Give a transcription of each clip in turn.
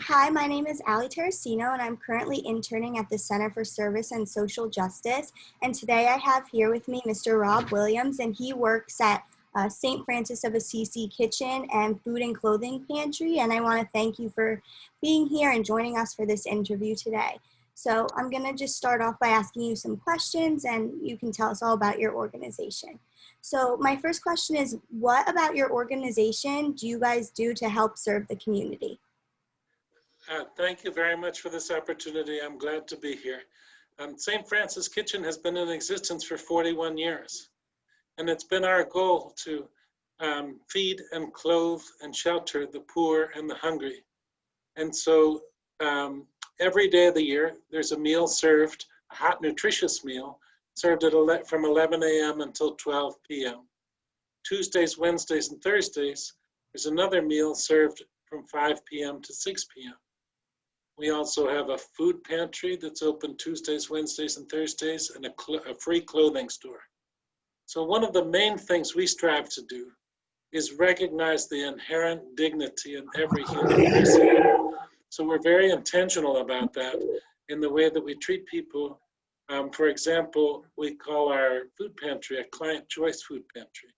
Hi, my name is Ali Terracino, and I'm currently interning at the Center for Service and Social Justice. And today I have here with me Mr. Rob Williams, and he works at St. Francis of Assisi Kitchen and Food and Clothing Pantry. And I want to thank you for being here and joining us for this interview today. So I'm going to just start off by asking you some questions, and you can tell us all about your organization. So my first question is, what about your organization do you guys do to help serve the community? Thank you very much for this opportunity. I'm glad to be here. St. Francis Kitchen has been in existence for 41 years, and it's been our goal to feed and clothe and shelter the poor and the hungry. And so every day of the year, there's a meal served, a hot, nutritious meal, served from 11 a.m. until 12 p.m. Tuesdays, Wednesdays, and Thursdays, there's another meal served from 5 p.m. to 6 p.m. We also have a food pantry that's open Tuesdays, Wednesdays, and Thursdays, and a free clothing store. So one of the main things we strive to do is recognize the inherent dignity in every human person. So we're very intentional about that in the way that we treat people. For example, we call our food pantry a client choice food pantry.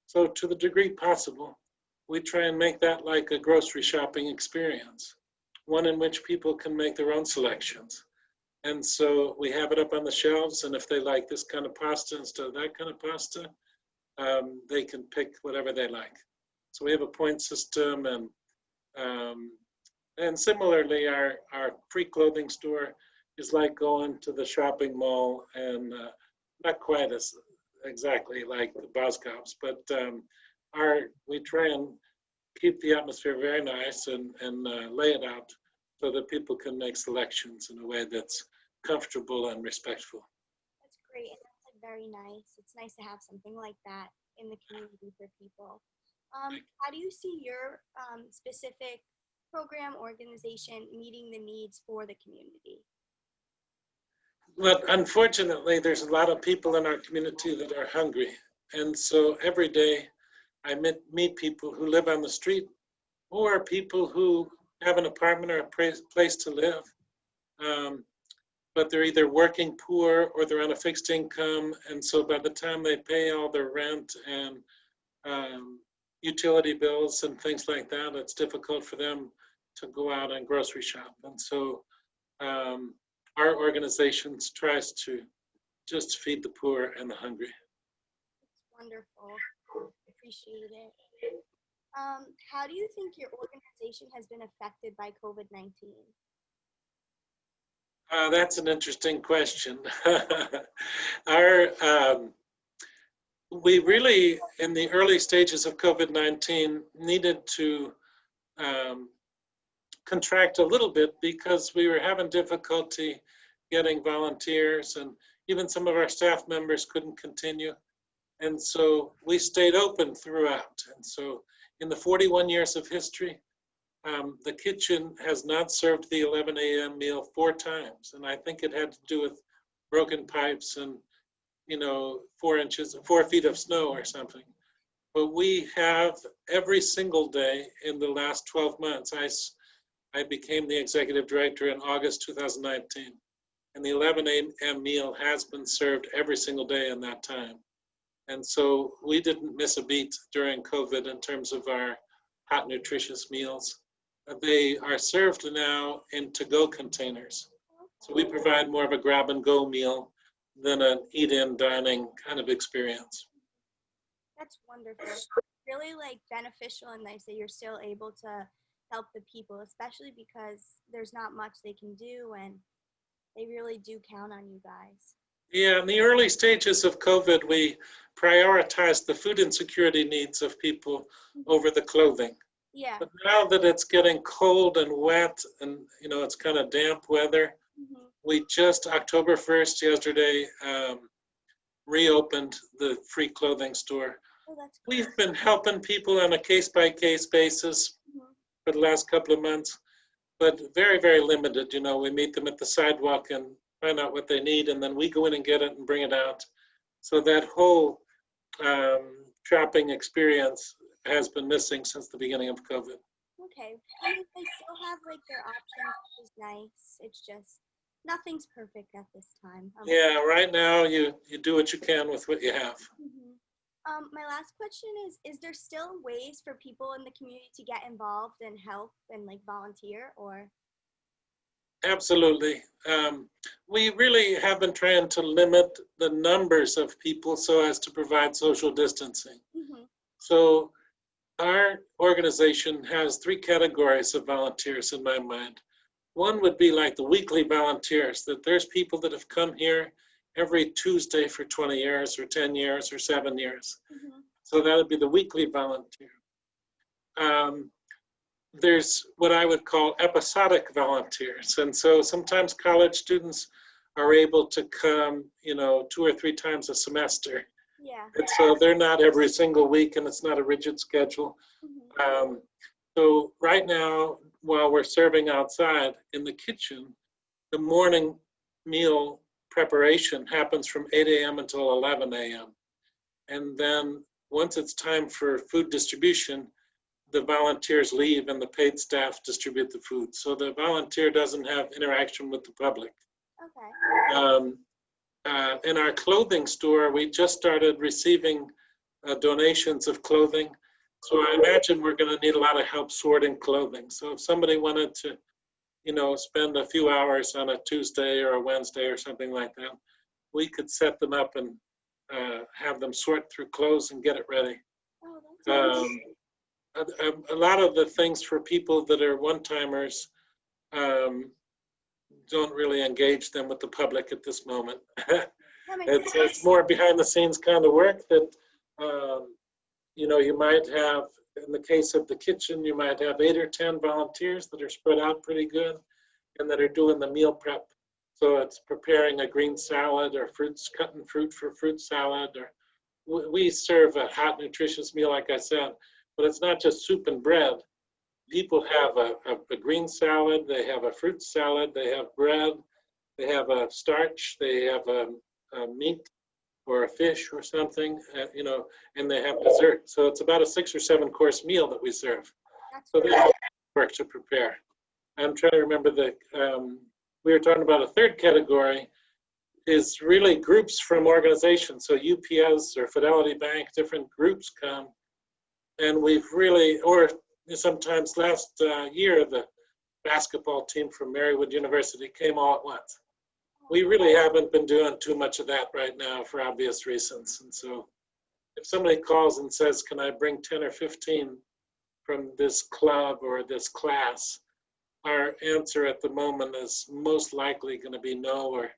So to the degree possible, we try and make that like a grocery shopping experience, one in which people can make their own selections. And so we have it up on the shelves, and if they like this kind of pasta instead of that kind of pasta, they can pick whatever they like. So we have a point system, and similarly, our free clothing store is like going to the shopping mall, and not quite as exactly like the Boscovs, but we try and keep the atmosphere very nice and lay it out so that people can make selections in a way that's comfortable and respectful. That's great, and that's like very nice. It's nice to have something like that in the community for people. How do you see your specific program organization meeting the needs for the community? Well, unfortunately, there's a lot of people in our community that are hungry. And so every day I meet people who live on the street, or people who have an apartment or a place to live, but they're either working poor or they're on a fixed income. And so by the time they pay all their rent and utility bills and things like that, it's difficult for them to go out and grocery shop. And so our organization tries to just feed the poor and the hungry. That's wonderful. Appreciate it. How do you think your organization has been affected by COVID-19? That's an interesting question. We really, in the early stages of COVID-19, needed to contract a little bit because we were having difficulty getting volunteers, and even some of our staff members couldn't continue. And so we stayed open throughout. And so in the 41 years of history, the kitchen has not served the 11 a.m. meal 4 times. And I think it had to do with broken pipes and, 4 feet of snow or something. But we have every single day in the last 12 months. I became the executive director in August 2019. And the 11 a.m. meal has been served every single day in that time. And so we didn't miss a beat during COVID in terms of our hot, nutritious meals. They are served now in to-go containers. So we provide more of a grab-and-go meal than an eat-in dining kind of experience. That's wonderful. Really beneficial and nice that you're still able to help the people, especially because there's not much they can do, and they really do count on you guys. Yeah, in the early stages of COVID, we prioritized the food insecurity needs of people over the clothing. Yeah. But now that it's getting cold and wet and, it's kind of damp weather, we just, October 1st, yesterday, reopened the free clothing store. Oh, that's cool. We've been helping people on a case-by-case basis for the last couple of months, but very, very limited. We meet them at the sidewalk and find out what they need, and then we go in and get it and bring it out. So that whole shopping experience has been missing since the beginning of COVID. Okay. And if they still have like their options, which is nice. It's just nothing's perfect at this time. Yeah, right now you do what you can with what you have. Mhm. My last question is there still ways for people in the community to get involved and help and like volunteer or? Absolutely. We really have been trying to limit the numbers of people so as to provide social distancing. Mhm. So our organization has three categories of volunteers in my mind. One would be like the weekly volunteers, that there's people that have come here every Tuesday for 20 years or 10 years or 7 years. Mhm. So that would be the weekly volunteer. Um, there's what I would call episodic volunteers. And so sometimes college students are able to come, 2 or 3 times a semester. Yeah. And so they're not every single week and it's not a rigid schedule. Mhm. Um, so right now, while we're serving outside in the kitchen, the morning meal preparation happens from 8 a.m. until 11 a.m. And then once it's time for food distribution, the volunteers leave and the paid staff distribute the food. So the volunteer doesn't have interaction with the public. Okay. In our clothing store, we just started receiving donations of clothing. So I imagine we're going to need a lot of help sorting clothing. So if somebody wanted to, spend a few hours on a Tuesday or a Wednesday or something like that, we could set them up and have them sort through clothes and get it ready. Oh, that's nice. A lot of the things for people that are one-timers don't really engage them with the public at this moment. That makes sense. It's more behind the scenes kind of work that, you might have, in the case of the kitchen, you might have 8 or 10 volunteers that are spread out pretty good and that are doing the meal prep. So it's preparing a green salad or cutting fruit for fruit salad, or we serve a hot, nutritious meal, like I said, but it's not just soup and bread. People have a green salad, they have a fruit salad, they have bread, they have a starch, they have a meat or a fish or something, and they have dessert. So it's about a 6 or 7 course meal that we serve. That's So great. there's work to prepare. I'm trying to remember we were talking about a third category is really groups from organizations. So UPS or Fidelity Bank, different groups come, and we've really, or sometimes last year, the basketball team from Marywood University came all at once. We really haven't been doing too much of that right now for obvious reasons. And so if somebody calls and says, can I bring 10 or 15 from this club or this class, our answer at the moment is most likely going to be no, or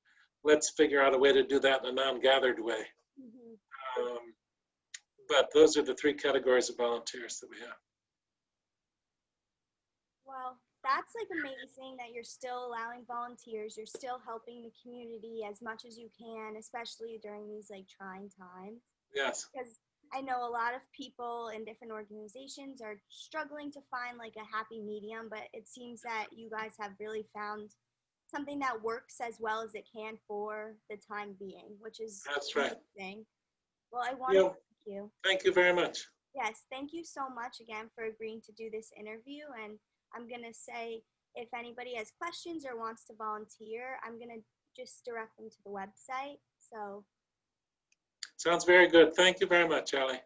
let's figure out a way to do that in a non-gathered way. Mhm. But those are the three categories of volunteers that we have. Well, that's like amazing that you're still allowing volunteers. You're still helping the community as much as you can, especially during these like trying times. Yes. Because I know a lot of people in different organizations are struggling to find like a happy medium, but it seems that you guys have really found something that works as well as it can for the time being, which is That's right. amazing. Well, I want to Yeah. thank you. Thank you very much. Yes, thank you so much again for agreeing to do this interview. And I'm going to say if anybody has questions or wants to volunteer, I'm going to just direct them to the website. So Sounds very good. Thank you very much, Allie.